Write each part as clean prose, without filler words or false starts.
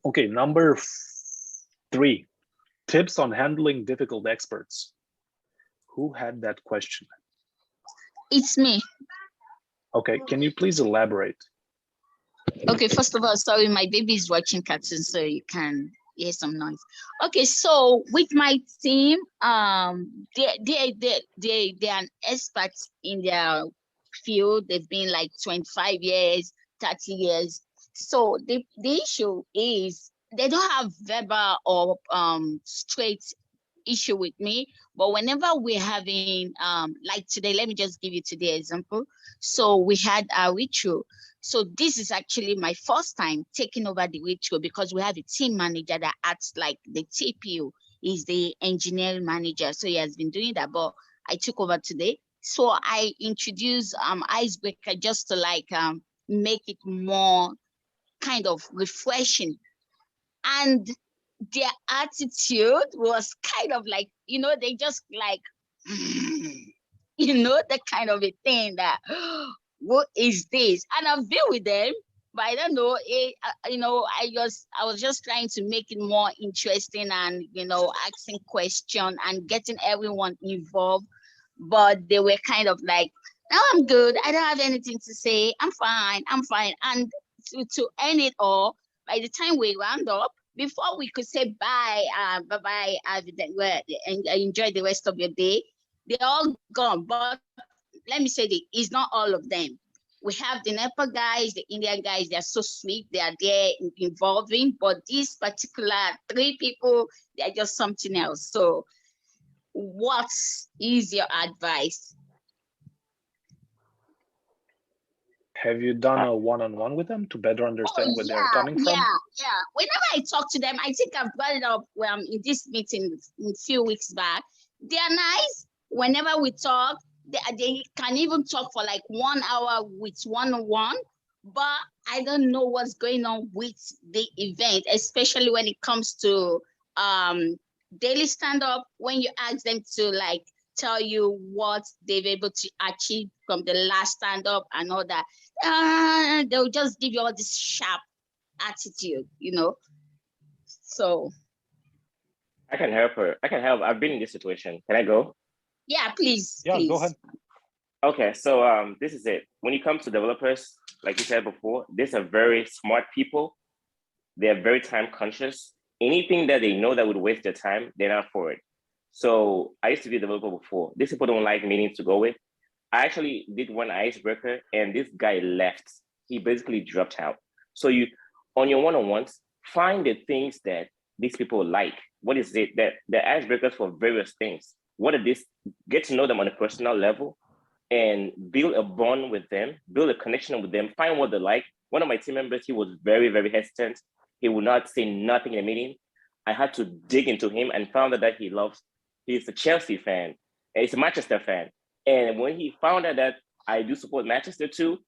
Okay, number 3, tips on handling difficult experts. Who had that question? It's me. Okay, can you please elaborate? Okay, first of all, sorry, my baby is watching cartoons, so you can hear some noise. Okay, so with my team, they are experts in their field. They've been like 25 years, 30 years. So the issue is they don't have verbal or straight issue with me, but whenever we're having like today, let me just give you today example. So we had a ritual. So this is actually my first time taking over the ritual because we have a team manager that acts like the TPU, is the engineering manager. So he has been doing that, but I took over today. So I introduced icebreaker just to like make it more kind of refreshing. And their attitude was kind of like, they just like, the kind of a thing that, what is this? And I've been with them, but I don't know, I was just trying to make it more interesting and, asking questions and getting everyone involved. But they were kind of like, no, I'm good. I don't have anything to say. I'm fine. And to end it all, by the time we round up, before we could say bye, bye-bye, enjoy the rest of your day, they're all gone. But let me say, it's not all of them. We have the Nepal guys, the Indian guys, they're so sweet. They are there involving, but these particular 3 people, they're just something else. So what is your advice? Have you done a one-on-one with them to better understand where they're coming from? Yeah. Whenever I talk to them, I think I've brought it up in this meeting a few weeks back. They are nice. Whenever we talk, they can even talk for like 1 hour with one-on-one. But I don't know what's going on with the event, especially when it comes to daily stand-up. When you ask them to like tell you what they've able to achieve from the last stand-up and all that, they'll just give you all this sharp attitude, So I can help her. I've been in this situation. Can I go? Yeah, please. Yeah, please. Go ahead. Okay, so this is it. When it comes to developers, like you said before, these are very smart people. They're very time conscious. Anything that they know that would waste their time, they're not for it. So I used to be a developer before. These people don't like meetings to go with. I actually did one icebreaker and this guy left. He basically dropped out. So you, on your one-on-ones, find the things that these people like. What is it that the icebreakers for various things? What are these? Get to know them on a personal level and build a bond with them, build a connection with them, find what they like. One of my team members, he was very, very hesitant. He would not say nothing in a meeting. I had to dig into him and found out that he's a Chelsea fan, and he's a Manchester fan. And when he found out that I do support Manchester too,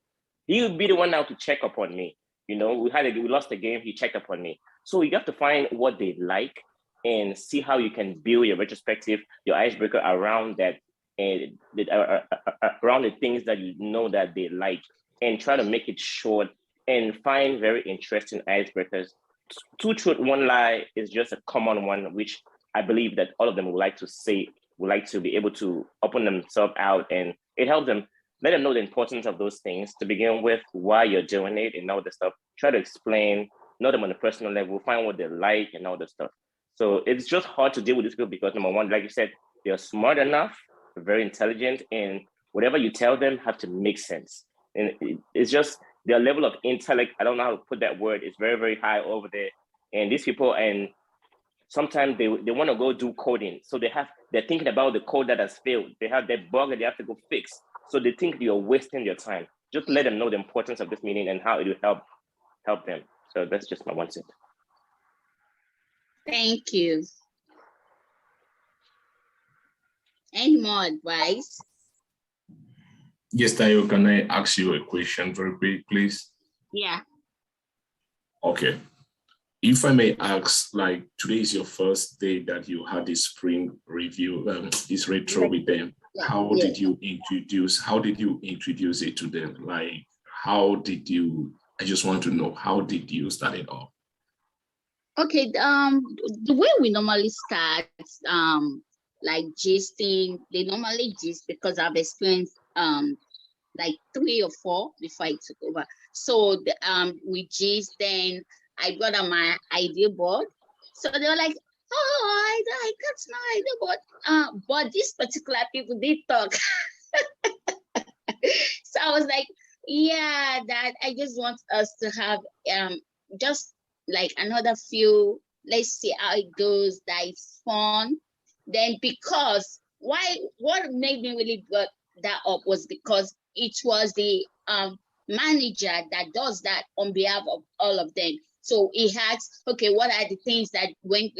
he would be the one now to check up on me. We lost the game, he checked up on me. So you have to find what they like and see how you can build your retrospective, your icebreaker around that, and around the things that you know that they like, and try to make it short and find very interesting icebreakers. 2 truth, 1 lie is just a common one, which I believe that all of them would like to say, would like to be able to open themselves out, and it helps them, let them know the importance of those things to begin with, why you're doing it and all the stuff. Try to explain, know them on a personal level, find what they like and all the stuff. So it's just hard to deal with these people because number one, like you said, they're smart enough, very intelligent, and whatever you tell them have to make sense. And it's just their level of intellect, I don't know how to put that word, it's very, very high over there. And these people, and sometimes they want to go do coding. So they're thinking about the code that has failed. They have that bug that they have to go fix. So they think you're wasting your time. Just let them know the importance of this meeting and how it will help them. So that's just my 1 cent. Thank you. Any more advice? Yes, Tayo, can I ask you a question very quick, please? Yeah. Okay. If I may ask, like today is your first day that you had this sprint review, this retro with them. How did you introduce it to them? Like, I just want to know, how did you start it off? Okay, the way we normally start, like gisting, they normally gist because I've experienced like 3 or 4 before I took over. So we gist, then I got on my idea board. So they were like, oh, I got no idea board. But these particular people did talk. So I was like, yeah, that I just want us to have just like another few, let's see how it goes, that it's fun. Then because what made me really got that up was because it was the manager that does that on behalf of all of them. So he had, okay, what are the things that went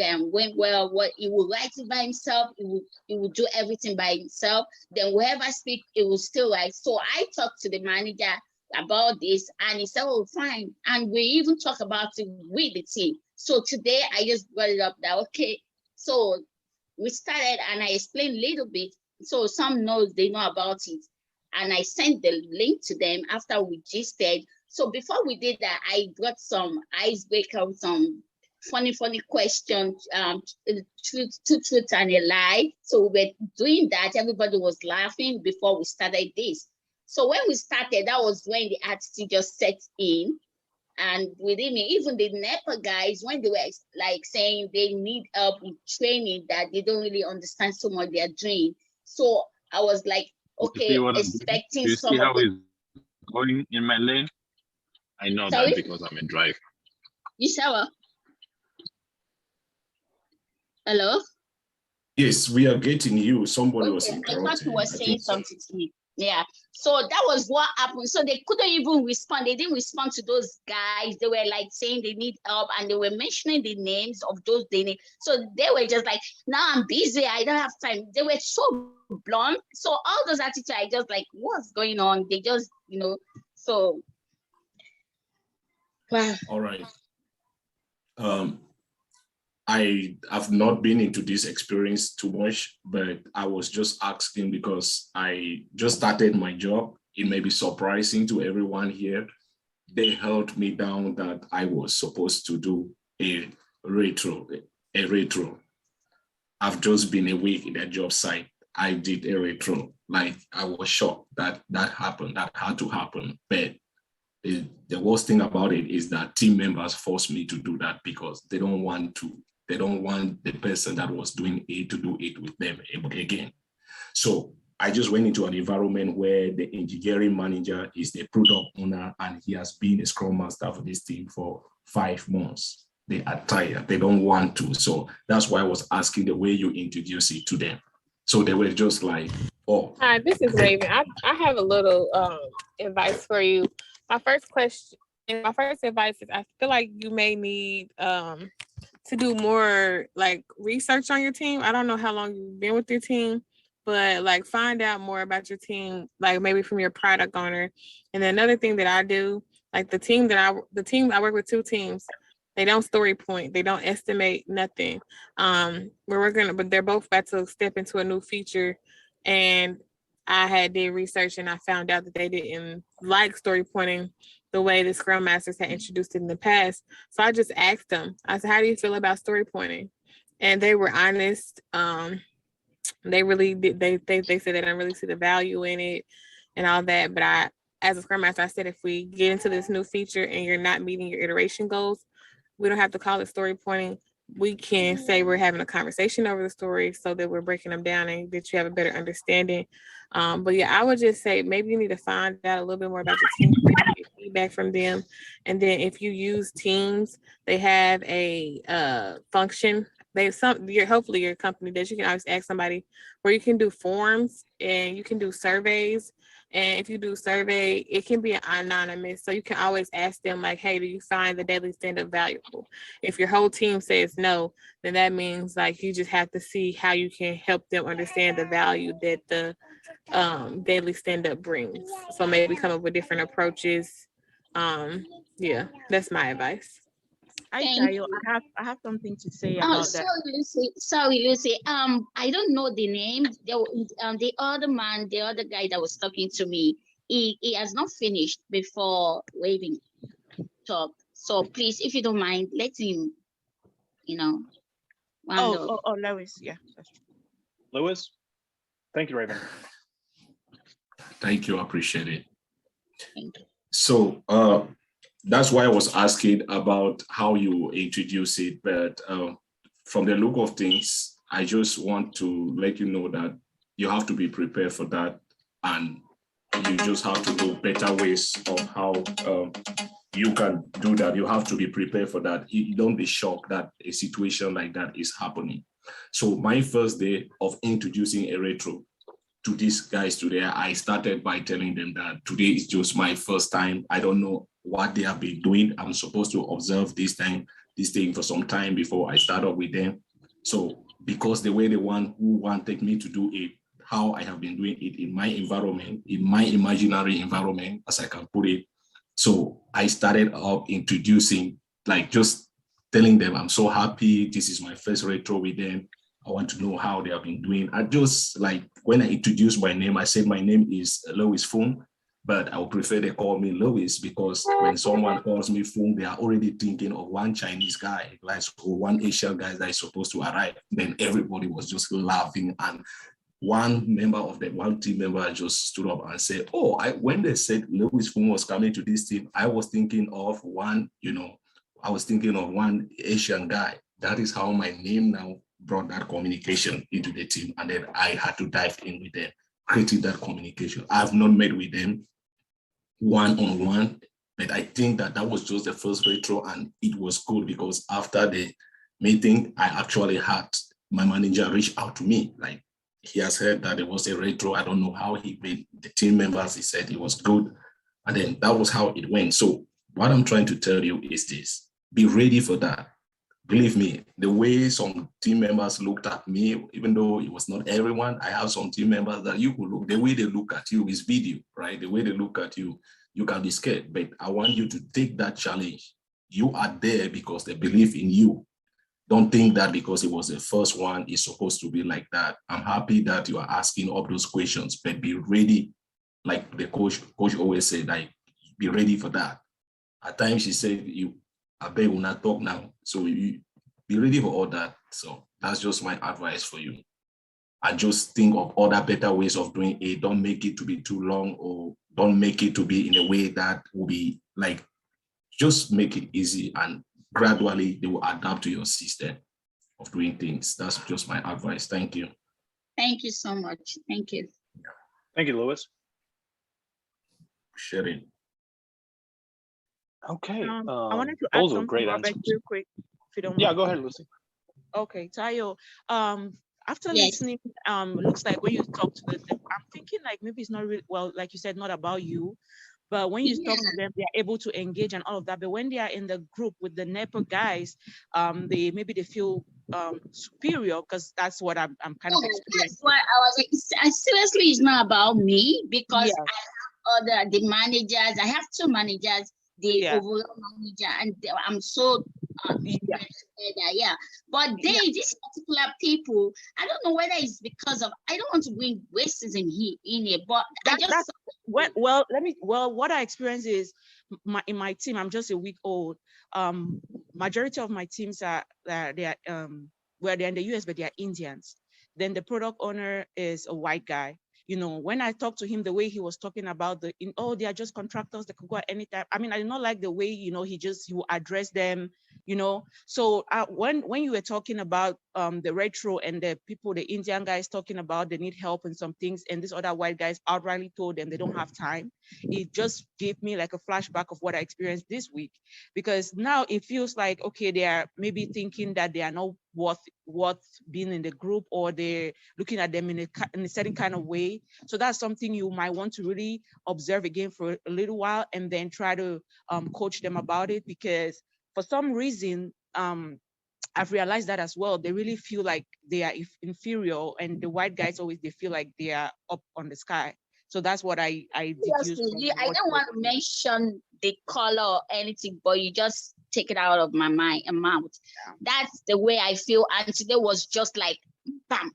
well? What he would write it by himself. He would do everything by himself. Then whoever speak, it will still write. So I talked to the manager about this, and he said, "Oh, fine." And we even talk about it with the team. So today I just brought it up that okay. So we started, and I explained a little bit. So some knows they know about it, and I sent the link to them after we gisted. So before we did that, I got some icebreaker, some funny questions, two truths and a lie. So we were doing that. Everybody was laughing before we started this. So when we started, that was when the attitude just set in. And within me, even the NEPA guys, when they were like saying they need help with training, that they don't really understand so much they are doing. So I was like, okay, expecting do you some see how of the... it's going in my lane? I know Sorry? that because I'm a driver. You shower? Hello? Yes, we are getting you. Somebody was Okay, I thought you interrupting. were saying something to me. Yeah. So that was what happened. So they couldn't even respond. They didn't respond to those guys. They were like saying they need help, and they were mentioning the names of those they need. So they were just like, now I'm busy. I don't have time. They were so blunt. So all those attitudes, I just like, what's going on? They just, so. Wow. All right. I have not been into this experience too much, but I was just asking because I just started my job. It may be surprising to everyone here. They held me down that I was supposed to do a retro. I've just been a week in that job site. I did a retro. Like, I was shocked that happened, that had to happen. But the worst thing about it is that team members forced me to do that because they don't want the person that was doing it to do it with them again. So I just went into an environment where the engineering manager is the product owner, and he has been a Scrum Master for this team for 5 months. They are tired. They don't want to. So that's why I was asking the way you introduce it to them. So they were just like, oh. Hi, this is Raven. I have a little advice for you. My first advice is I feel like you may need to do more like research on your team. I don't know how long you've been with your team, but like find out more about your team, like maybe from your product owner. And then another thing that I do, like the team I work with 2 teams. They don't story point. They don't estimate nothing. But they're both about to step into a new feature, and I did research and I found out that they didn't like story pointing the way the Scrum Masters had introduced it in the past. So I just asked them, I said, how do you feel about story pointing? And they were honest. They really did. They said they don't really see the value in it and all that. But as a Scrum Master, I said, if we get into this new feature and you're not meeting your iteration goals, we don't have to call it story pointing. We can say we're having a conversation over the story so that we're breaking them down and that you have a better understanding. But yeah, I would just say maybe you need to find out a little bit more about your team, get feedback from them. And then if you use Teams, they have a function. Hopefully your company does. You can always ask somebody where you can do forms and you can do surveys. And if you do survey, it can be anonymous. So you can always ask them like, hey, do you find the daily stand-up valuable? If your whole team says no, then that means like you just have to see how you can help them understand the value that the daily stand-up brings. So maybe come up with different approaches. Yeah, that's my advice. Hi, Tayo. I have something to say about that. Sorry, Lucy. I don't know the name. The other man, the other guy that was talking to me, he has not finished before waving talk. So please, if you don't mind, let him round up. Lewis, yeah. That's true. Lewis? Thank you, Raven. Thank you. I appreciate it. Thank you. So that's why I was asking about how you introduce it. But from the look of things, I just want to let you know that you have to be prepared for that. And you just have to know better ways of how you can do that. You have to be prepared for that. You don't be shocked that a situation like that is happening. So my first day of introducing a retro to these guys today, I started by telling them that today is just my first time. I don't know what they have been doing. I'm supposed to observe this thing for some time before I start up with them. So because the way the one who wanted me to do it, how I have been doing it in my environment, in my imaginary environment, as I can put it. So I started up introducing, like just telling them, I'm so happy. This is my first retro with them. I want to know how they have been doing. I just like, when I introduced my name, I said my name is Fomafung, but I would prefer they call me Louis, because when someone calls me Fung, they are already thinking of one Chinese guy, like one Asian guy that is supposed to arrive. Then everybody was just laughing, and one team member just stood up and said, "Oh, when they said Louis Fung was coming to this team, I was thinking of one Asian guy." That is how my name now brought that communication into the team, and then I had to dive in with them, creating that communication. I have not met with them one-on-one, but I think that was just the first retro, and it was good because after the meeting, I actually had my manager reach out to me. Like, he has heard that there was a retro. I don't know how he made the team members. He said it was good, and then that was how it went. So what I'm trying to tell you is this: be ready for that. Believe me, the way some team members looked at me, even though it was not everyone, I have some team members that you could look, the way they look at you is video, right? The way they look at you, you can be scared, but I want you to take that challenge. You are there because they believe in you. Don't think that because it was the first one, it's supposed to be like that. I'm happy that you are asking all those questions, but be ready. Like the coach always said, like, be ready for that. At times she said, I bet will not talk now. So you be ready for all that. So that's just my advice for you. And just think of other better ways of doing it. Don't make it to be too long, or don't make it to be in a way that will be like, just make it easy, and gradually they will adapt to your system of doing things. That's just my advice. Thank you. Thank you so much. Thank you. Thank you, Lewis. Sharing. Okay. I wanted to add those are something, great Robert, answers. real quick, if you don't mind. Yeah, go ahead, Lucy. Okay, Tayo. After Yes. listening, looks like when you talk to them, I'm thinking like maybe it's not really, well, like you said, not about you, but when you talk to them, they're able to engage and all of that. But when they are in the group with the NEPA guys, they feel superior, because that's what I'm kind of experiencing. That's why I was like, seriously, it's not about me, because Yes. I have the managers. I have two managers, the overall manager, and I'm so but these particular people, I don't know whether it's because of, I don't want to bring racism in here, but what I experience is in my team, I'm just a week old. Majority of my teams are they're in the US, but they are Indians. Then the product owner is a white guy. When I talked to him, the way he was talking about they are just contractors that could go at any time. I mean, I did not like the way, he will address them, So when you were talking about the retro and the Indian guys talking about they need help in some things, and these other white guys outrightly told them they don't have time, it just gave me like a flashback of what I experienced this week. Because now it feels like, okay, they are maybe thinking that they are not worth being in the group, or they're looking at them in a certain kind of way. So that's something you might want to really observe again for a little while, and then try to coach them about it. Because for some reason, I've realized that as well. They really feel like they are inferior, and the white guys they feel like they are up on the sky. So that's what I deduced. I don't want to mention the color or anything, but you just take it out of my mouth. Yeah. That's the way I feel. And today was just like, bam.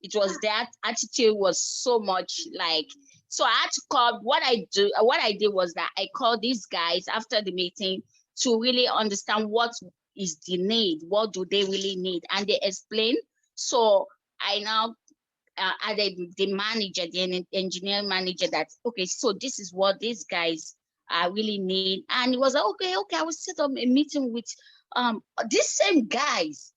It was that attitude was so much like, so I had to call. What I did was that I called these guys after the meeting to really understand what is the need? What do they really need? And they explain. So I now added the manager, the engineering manager, that, okay, so this is what these guys really need. And it was like, okay, I will set up a meeting with these same guys,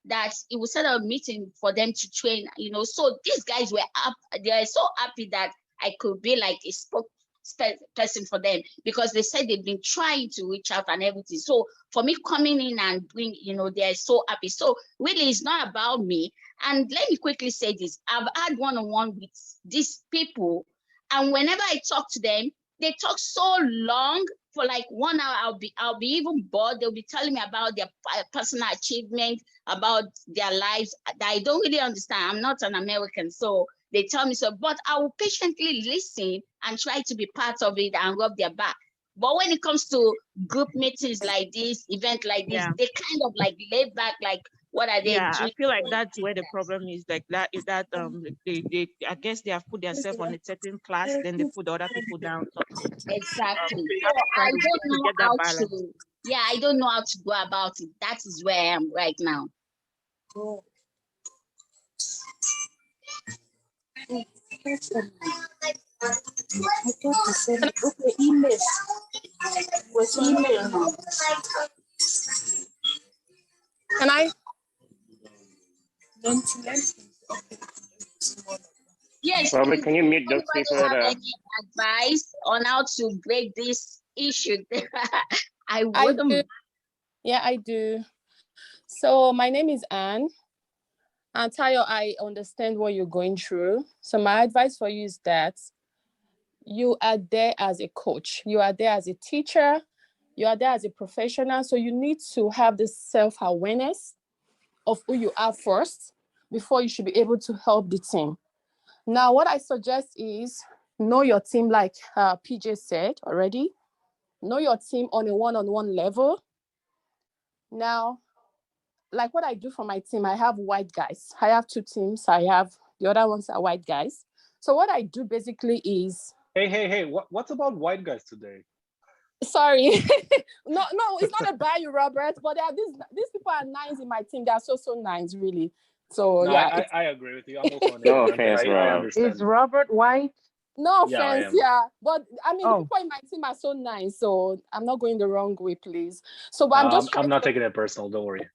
that it will set up a meeting for them to train, so these guys were up, they are so happy that I could be like a spokesperson for them, because they said they've been trying to reach out and everything. So for me coming in and bring, they're so happy. So really, it's not about me. And let me quickly say this: I've had one-on-one with these people, and whenever I talk to them, they talk so long. For like 1 hour, I'll be even bored. They'll be telling me about their personal achievement, about their lives that I don't really understand. I'm not an American, so they tell me so. But I will patiently listen and try to be part of it and rub their back. But when it comes to group meetings like this, event like this, they kind of like lay back, like, what are they doing? I feel like that's where the problem is. Like that is that they I guess they have put themselves on a certain class, then they put the other people down. Exactly. So you So have to try I to don't know get that how balance. to. Yeah, I don't know how to go about it. That is where I am right now. Can I? Yes, Robert, please, can you mute those anybody people? have any advice on how to break this issue? I I wouldn't. do. Yeah, I do. So my name is Anne. And Tayo, I understand what you're going through. So my advice for you is that you are there as a coach. You are there as a teacher. You are there as a professional. So you need to have this self-awareness of who you are first before you should be able to help the team. Now, what I suggest is know your team, like PJ said already. Know your team on a one-on-one level. Now, like what I do for my team, I have white guys. I have 2 teams. The other ones are white guys. So what I do basically is... Hey, what's about white guys today? Sorry. no, it's not about you, Robert, but there are these people are nice in my team. They are so nice, really. So no, yeah. I agree with you. I'm also an No immigrant. offense, I Rob. understand. Is Robert white? No Yeah, I offense, am. yeah. But I mean, the Oh. people in my team are so nice, so I'm not going the wrong way, please. So but I'm just I'm not taking it personal, don't worry.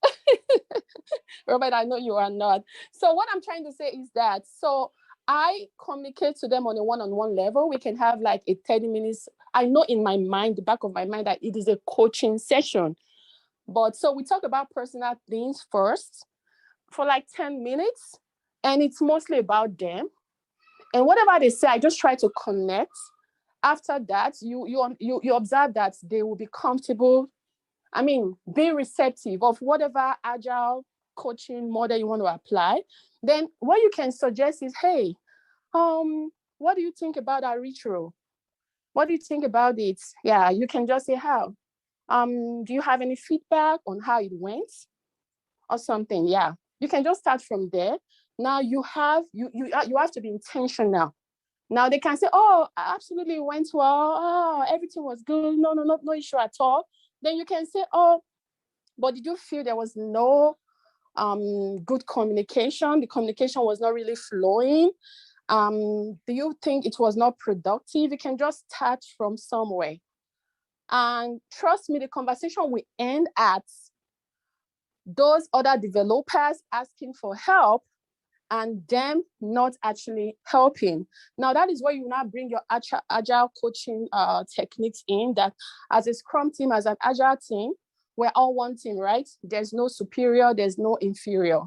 Robert, I know you are not. So what I'm trying to say is that, so I communicate to them on a one-on-one level. We can have like a 30 minutes. I know in my mind, the back of my mind, that it is a coaching session. But so we talk about personal things first for like 10 minutes, and it's mostly about them. And whatever they say, I just try to connect. After that, you observe that they will be comfortable. I mean, be receptive of whatever agile coaching model you want to apply. Then what you can suggest is, hey, what do you think about our ritual? What do you think about it? Yeah, you can just say how. Do you have any feedback on how it went or something? Yeah, you can just start from there. Now you have to be intentional. Now they can say, oh, absolutely went well. Oh, everything was good. No issue at all. Then you can say, oh, but did you feel there was no good communication? The communication was not really flowing. Do you think it was not productive? You can just start from somewhere. And trust me, the conversation will end at those other developers asking for help and them not actually helping. Now, that is where you now bring your agile coaching techniques in, that as a Scrum team, as an agile team, we're all one team, right? There's no superior, there's no inferior.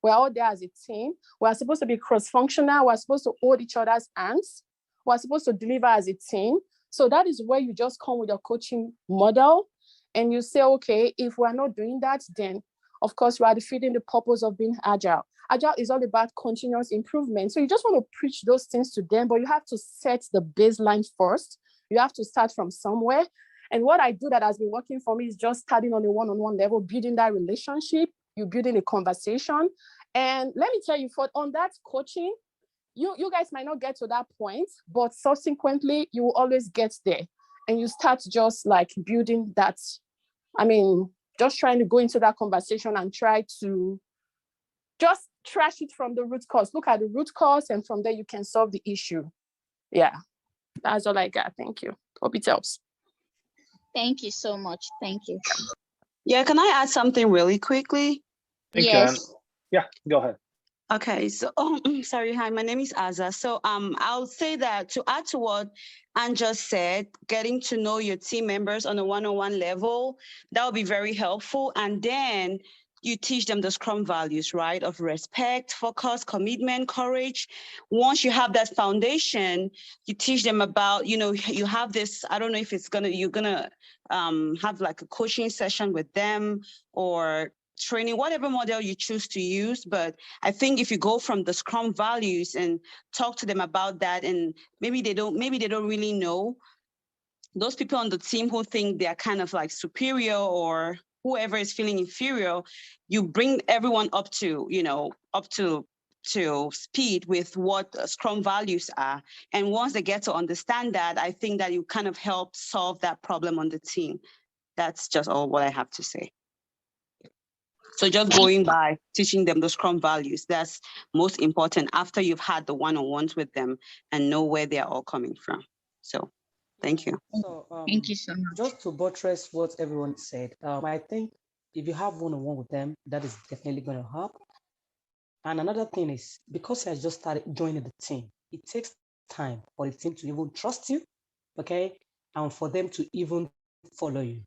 We're all there as a team. We're supposed to be cross-functional. We're supposed to hold each other's hands. We're supposed to deliver as a team. So that is where you just come with your coaching model and you say, okay, if we're not doing that, then of course we are defeating the purpose of being agile. Agile is all about continuous improvement. So you just want to preach those things to them, but you have to set the baseline first. You have to start from somewhere. And what I do that has been working for me is just starting on a one-on-one level, building that relationship, you building a conversation. And let me tell you, on that coaching, you guys might not get to that point, but subsequently you will always get there. And you start just like building that, I mean, just trying to go into that conversation and try to just trash it from the root cause. Look at the root cause, and from there you can solve the issue. Yeah, that's all I got. Thank you. Hope it helps. Thank you so much. Thank you. Yeah, can I add something really quickly? Yes. Yeah, go ahead. Okay, so sorry, hi, my name is Aza. So I'll say that to add to what Anne just said, getting to know your team members on a one-on-one level, that would be very helpful. And then you teach them the Scrum values, right? Of respect, focus, commitment, courage. Once you have that foundation, you teach them about, you have this, I don't know if you're gonna have like a coaching session with them or training, whatever model you choose to use. But I think if you go from the Scrum values and talk to them about that, and maybe they don't really know, those people on the team who think they're kind of like superior, or whoever is feeling inferior, you bring everyone up to speed with what Scrum values are. And once they get to understand that, I think that you kind of help solve that problem on the team. That's just all what I have to say. So just going by teaching them the Scrum values, that's most important after you've had the one-on-ones with them and know where they're all coming from. So thank you. So Thank you so much. just to buttress what everyone said, I think if you have one-on-one with them, that is definitely going to help. And another thing is, because I just started joining the team, it takes time for the team to even trust you, okay, and for them to even follow you.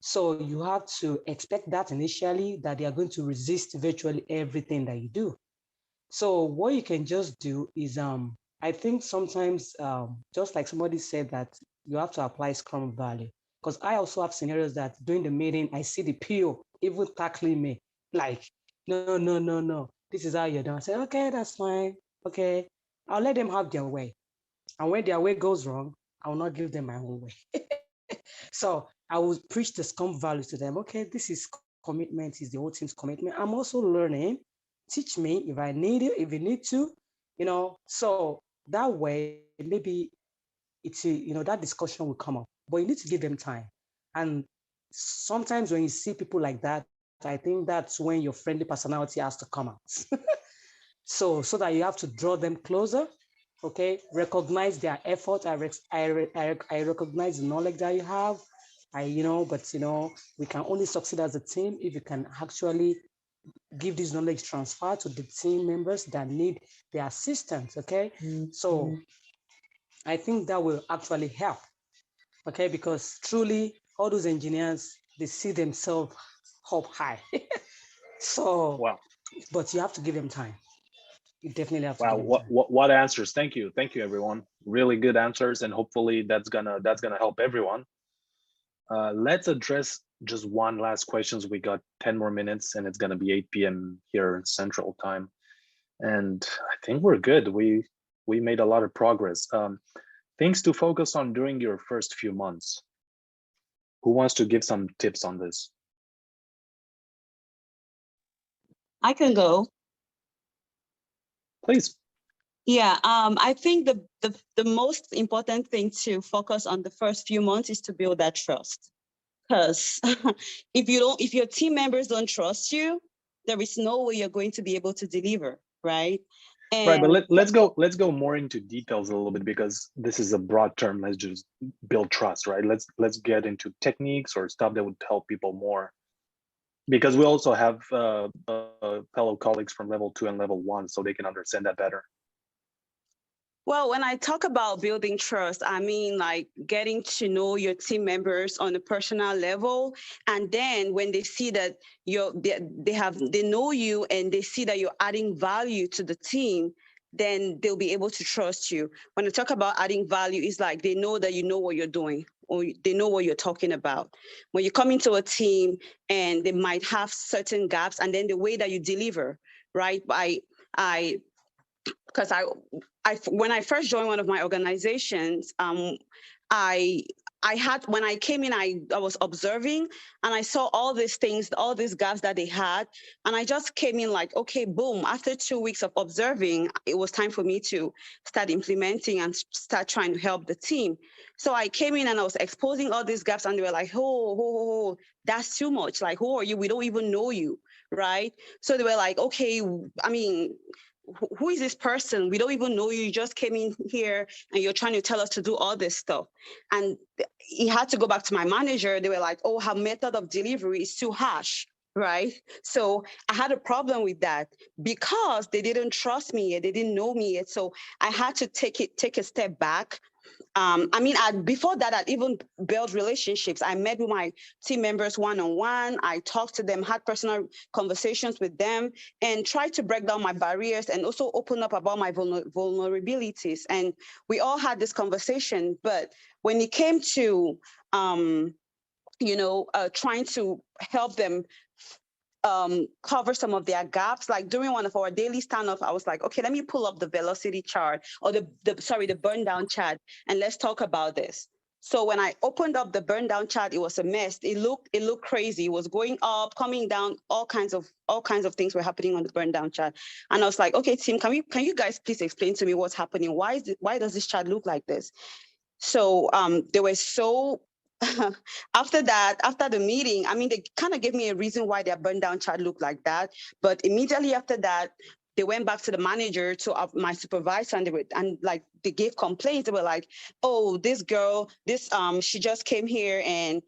So you have to expect that initially, that they are going to resist virtually everything that you do. So what you can just do is, I think sometimes, just like somebody said, that you have to apply Scrum value. Because I also have scenarios that during the meeting, I see the PO even tackling me, like, no, this is how you're done. I say, okay, that's fine. Okay, I'll let them have their way. And when their way goes wrong, I will not give them my own way. So I will preach the Scrum values to them. Okay, this is commitment, is the whole team's commitment. I'm also learning. Teach me if I need it, if you need to, so that way, maybe it's, that discussion will come up, but you need to give them time. And sometimes when you see people like that, I think that's when your friendly personality has to come out. so that you have to draw them closer. Okay, recognize their effort. I recognize the knowledge that you have. But we can only succeed as a team if you can actually give this knowledge transfer to the team members that need the assistance. Okay, so I think that will actually help. Okay, because truly all those engineers, they see themselves up high. So, Wow. But you have to give them time. You definitely have to Wow, give them time. what answers. Thank you everyone. Really good answers, and hopefully that's gonna help everyone. Let's address just one last questions. We got 10 more minutes and it's gonna be 8 p.m. here in Central Time, and I think we're good. We made a lot of progress. Things to focus on during your first few months. Who wants to give some tips on this? I can go. Please. Yeah, I think the most important thing to focus on the first few months is to build that trust. Because if your team members don't trust you, there is no way you're going to be able to deliver, right? Right, but let's go more into details a little bit, because this is a broad term. Let's just build trust, right? Let's get into techniques or stuff that would help people more, because we also have fellow colleagues from level 2 and level 1, so they can understand that better. Well, when I talk about building trust, I mean like getting to know your team members on a personal level. And then when they see that they know you and they see that you're adding value to the team, then they'll be able to trust you. When I talk about adding value, it's like they know that you know what you're doing, or they know what you're talking about. When you come into a team and they might have certain gaps, and then the way that you deliver, right? Because when I first joined one of my organizations, I when I came in, I was observing and I saw all these things, all these gaps that they had. And I just came in like, okay, boom. After 2 weeks of observing, it was time for me to start implementing and start trying to help the team. So I came in and I was exposing all these gaps and they were like, oh, that's too much. Like, who are you? We don't even know you, right? So they were like, okay, I mean, who is this person? We don't even know you. You just came in here and you're trying to tell us to do all this stuff. And he had to go back to my manager. They were like, oh, her method of delivery is too harsh, right? So I had a problem with that because they didn't trust me yet. They didn't know me yet. So I had to take a step back. Before that, I'd even built relationships. I met with my team members one-on-one. I talked to them, had personal conversations with them, and tried to break down my barriers and also open up about my vulnerabilities. And we all had this conversation. But when it came to, trying to help them cover some of their gaps. Like during one of our daily stand-up, I was like, okay, let me pull up the velocity chart or the burn down chart and let's talk about this. So when I opened up the burn down chart, it was a mess. It looked crazy. It was going up, coming down, all kinds of things were happening on the burn down chart. And I was like, okay, team, can you guys please explain to me what's happening? Why does this chart look like this? So they were so after the meeting, they kind of gave me a reason why their burn down chart looked like that. But immediately after that, they went back to the manager, to my supervisor, and they gave complaints. They were like, "Oh, this girl, she just came here, and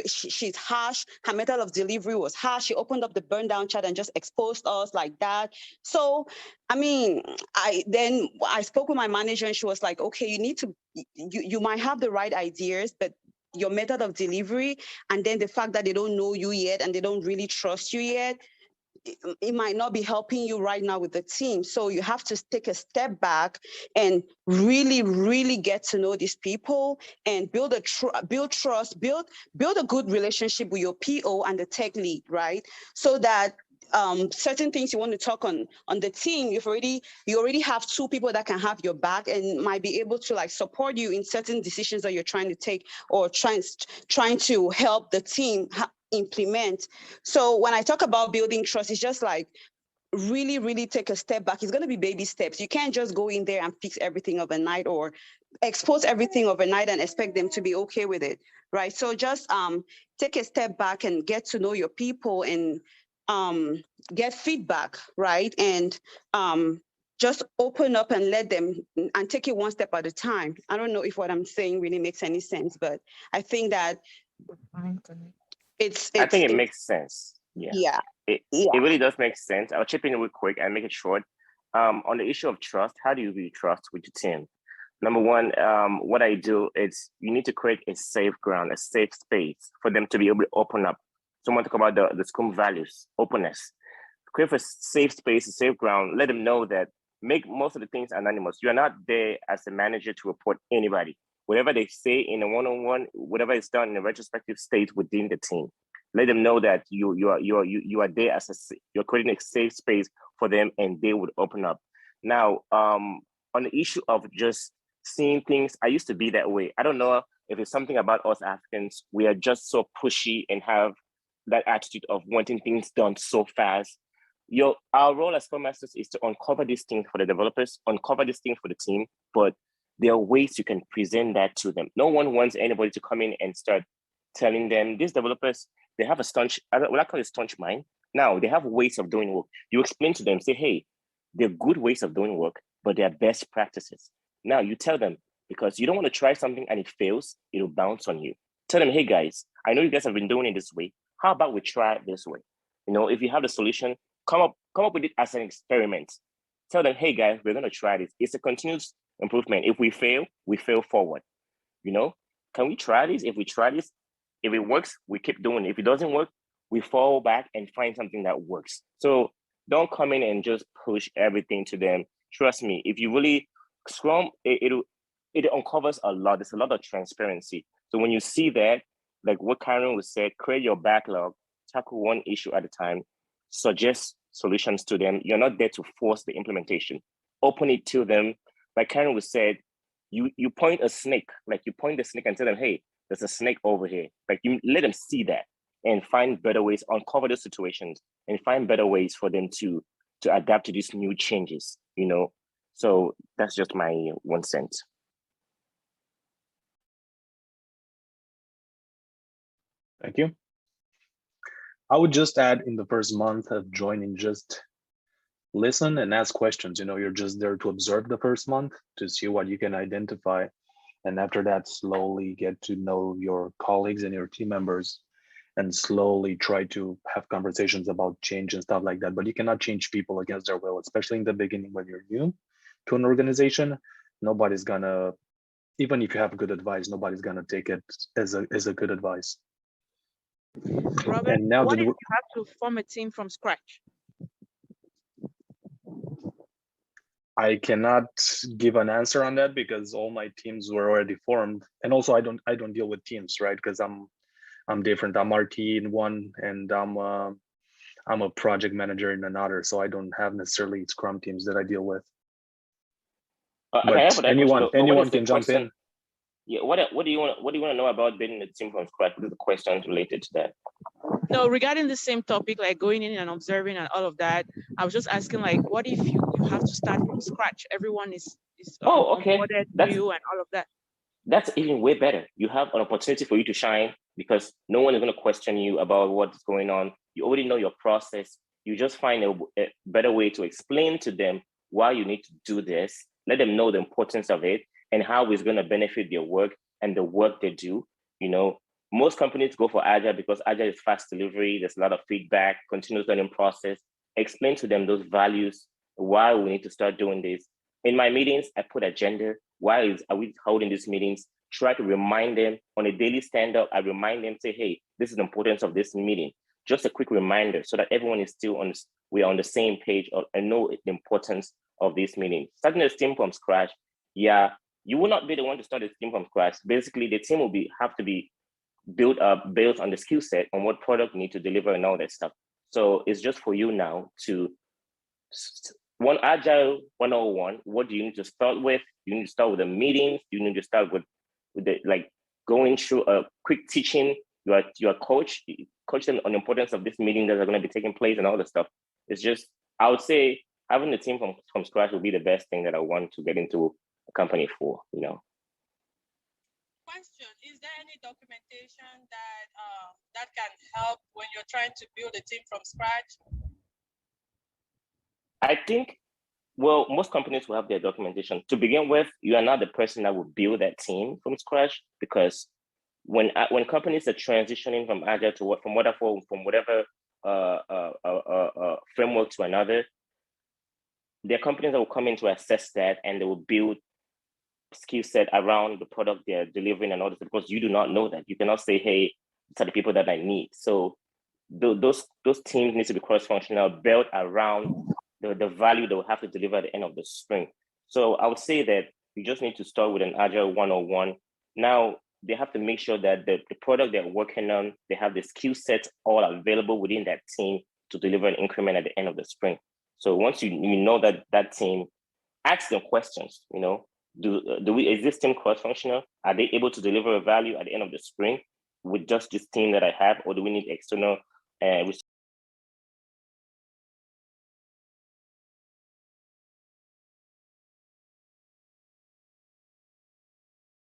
she's harsh. Her method of delivery was harsh. She opened up the burn down chat and just exposed us like that." So, I spoke with my manager, and she was like, "Okay, you might have the right ideas, but your method of delivery, and then the fact that they don't know you yet and they don't really trust you yet, it might not be helping you right now with the team. So you have to take a step back and really, really get to know these people and build trust, build a good relationship with your PO and the tech lead, right? So that certain things you want to talk on the team, you already have two people that can have your back and might be able to support you in certain decisions that you're trying to take or trying to help the team implement. So when I talk about building trust, it's just really, really take a step back. It's going to be baby steps. You can't just go in there and fix everything overnight or expose everything overnight and expect them to be okay with it, right? So just take a step back and get to know your people and get feedback, right? And just open up and let them and take it one step at a time. I don't know if what I'm saying really makes any sense, but I think that I think it makes sense. Yeah. It really does make sense. I'll chip in real quick and make it short. On the issue of trust, how do you build trust with your team? Number one, what I do is you need to create a safe ground, a safe space for them to be able to open up. Someone talk about the Scrum values, openness. Create a safe space, a safe ground. Let them know that make most of the things anonymous. You're not there as a manager to report anybody. Whatever they say in a one-on-one, whatever is done in a retrospective state within the team, let them know that you are there you're creating a safe space for them, and they would open up. Now, on the issue of just seeing things, I used to be that way. I don't know if it's something about us Africans. We are just so pushy and have that attitude of wanting things done so fast. Our role as Scrum Masters is to uncover these things for the developers, uncover these things for the team, but there are ways you can present that to them. No one wants anybody to come in and start telling them, these developers, they have a staunch, what I call a staunch mind. Now, they have ways of doing work. You explain to them, say, hey, they're good ways of doing work, but they're best practices. Now, you tell them, because you don't want to try something and it fails, it'll bounce on you. Tell them, hey, guys, I know you guys have been doing it this way. How about we try it this way? If you have the solution, come up with it as an experiment. Tell them, hey, guys, we're going to try this. It's a continuous improvement. If we fail forward. Can we try this? If we try this, if it works, we keep doing it. If it doesn't work, we fall back and find something that works. So don't come in and just push everything to them. Trust me, if you really Scrum, it uncovers a lot. There's a lot of transparency. So when you see that, like what Karen was said, create your backlog, tackle one issue at a time, suggest solutions to them. You're not there to force the implementation. Open it to them. Like Karen was said, you point a snake, like you point the snake and tell them, hey, there's a snake over here. Like, you let them see that and find better ways, uncover those situations and find better ways for them to adapt to these new changes, you know? So that's just my 1 cent. Thank you. I would just add, in the first month of joining, just listen and ask questions. You know, you're just there to observe the first month to see what you can identify. And after that, slowly get to know your colleagues and your team members and slowly try to have conversations about change and stuff like that. But you cannot change people against their will, especially in the beginning when you're new to an organization. Nobody's gonna, even if you have good advice, nobody's gonna take it as a good advice. Robert, And now what if that you have to form a team from scratch? I cannot give an answer on that because all my teams were already formed, and also I don't deal with teams, right? Because I'm different. I'm RT in one, and I'm a project manager in another, so I don't have necessarily Scrum teams that I deal with. But anyone can jump in. Yeah, what do you want to know about building a team from scratch? What are the questions related to that? No, regarding the same topic, like going in and observing and all of that, I was just asking, like, what if you have to start from scratch? Everyone is onboarded new and all of that. That's even way better. You have an opportunity for you to shine because no one is going to question you about what's going on. You already know your process. You just find a better way to explain to them why you need to do this. Let them know the importance of it and how it's going to benefit their work and the work they do. You know, most companies go for Agile because Agile is fast delivery. There's a lot of feedback, continuous learning process. Explain to them those values, why we need to start doing this. In my meetings, I put agenda. Why are we holding these meetings? Try to remind them on a daily stand-up. I remind them, say, hey, this is the importance of this meeting. Just a quick reminder so that everyone is still we're on the same page and know the importance of this meeting. Starting a team from scratch, yeah, you will not be the one to start a team from scratch. Basically, the team will have to be built on the skill set on what product you need to deliver and all that stuff. So it's just for you now to one Agile 101. What do you need to start with? You need to start with the meetings. You need to start with the, like, going through a quick teaching. You are coach them on the importance of this meeting that are going to be taking place and all that stuff. It's just, I would say having the team from scratch would be the best thing that I want to get into a company for, you know. Question: is there any documentation that can help when you're trying to build a team from scratch? I think, well, most companies will have their documentation. To begin with, you are not the person that will build that team from scratch, because when companies are transitioning from Agile to from whatever framework to another, there are companies that will come in to assess that, and they will build skill set around the product they're delivering and all this, because you do not know that. You cannot say, hey, these are the people that I need. So those teams need to be cross-functional, built around the value they will have to deliver at the end of the sprint. So I would say that you just need to start with an Agile 101. Now, they have to make sure that the product they're working on, they have the skill sets all available within that team to deliver an increment at the end of the sprint. So once you know that team, ask them questions, you know, is this team cross-functional? Are they able to deliver a value at the end of the sprint with just this team that I have, or do we need external